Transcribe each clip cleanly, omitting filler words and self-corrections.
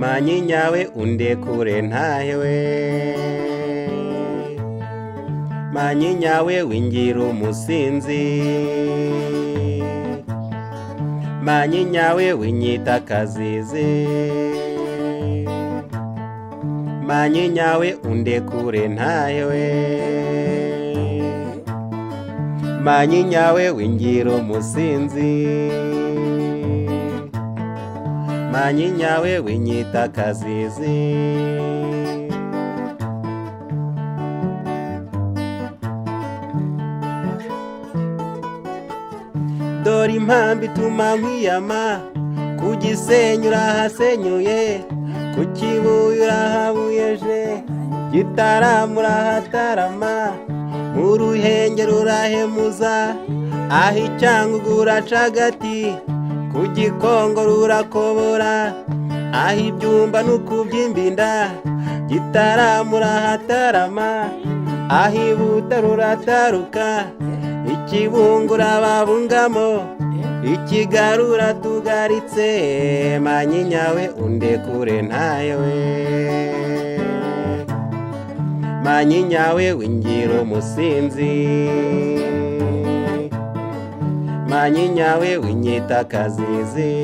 manyinya we undekure ntahewe, manyinya we wingira umusinzi, manyinya we winyita akazizi, manyinya we undekure ntahewe, manyinya we wingira umusinzi, manyinya we winyita akazizi. Dore impamvu ituma nkwiyama, ku Gisenyi urahasenyuye, ku Kibuye urahabuyeje, Gitarama urahatarama, mu Ruhengeri urahemuza, aho Icyangugu uracagati, ku Gikongoro urakobora, aho Ibyumba n'ukubyimba inda, Gitarama urahatarama, aho i Butare urataruka, i Kibungo urababungamo, i Kigali uratugaritse, manyinya we undekure ntahewe, manyinya we wingira umusinzi, manyinya we winyita akazizi,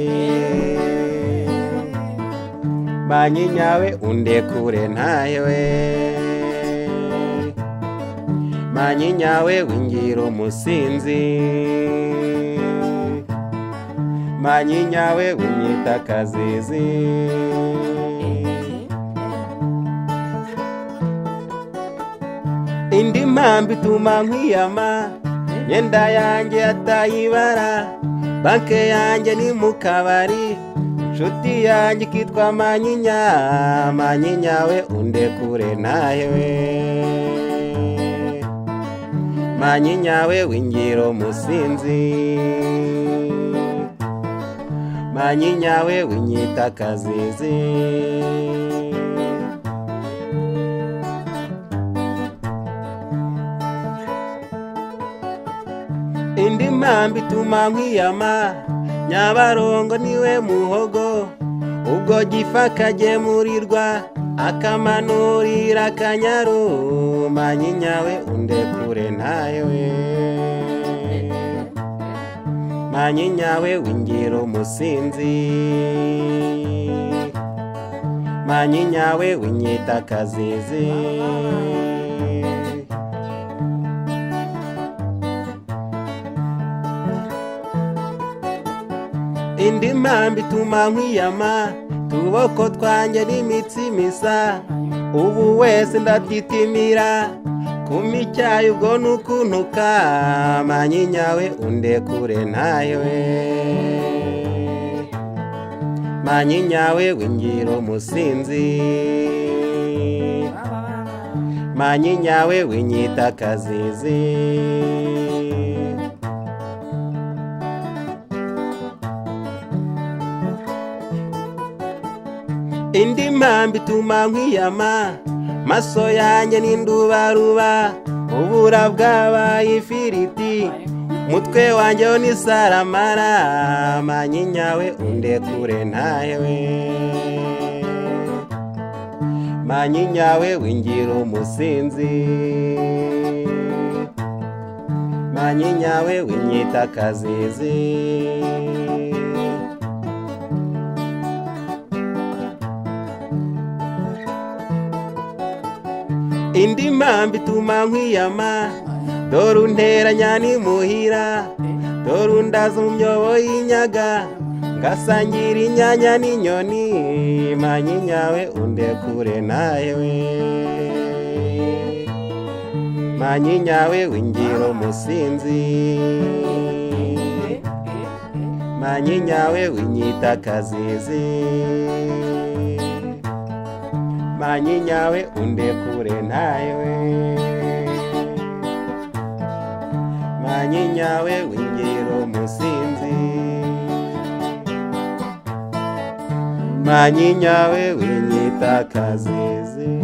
manyinya we undekure ntahewe, manyinya we wingira umusinzi, manyinya we winyita akazizi. Indi mpamvu ituma nkwiyama, myenda yanjye yatayibara, banke yanjye ni mu kabari, nshuti yanjye ikitwa manyinya, manyinya we undekure ntahewe, manyinya we wingira umusinzi, manyinya we winyita akazizi. Indi mpamvu ituma nkwiyama, Nyabarongo niwe muhogo, ubwo Gifa akagemurirwa, akamanurira Akanyaru, manyinya we undekure ntahewe, manyinya we wingira umusinzi, manyinya we winyita akazizi. Indi mpamvu ituma nkwiyama, tuboko twanjye n'imitsi misa, ubu wese ndatitimira, kuma icyayi ubwo nukuntuka, manyinya we undekure ntahewe, manyinya we wingira umusinzi, manyinya we winyita akazizi. Indi mpamvu ituma nkwiyama, maso yanjye ni ndubaruba, ubura bwabaye ifiriti, mutwe wanjye wo ni saramara, manyinya we undekure ntahewe, manyinya we wingira umusinzi, manyinya we winyita akazizi. Indi mpamvu ituma nkwiyama, dore unteranya n'imuhira, dore undaza mu myobo y'inyaga, ngasangira inyanya n'inyoni, manyinya we undekure ntahewe, manyinya we wingira umusinzi, manyinya we winyita akazizi, manyinya we undekure ntahewe, manyinya we wingira umusinzi, manyinya we winyita akazizi.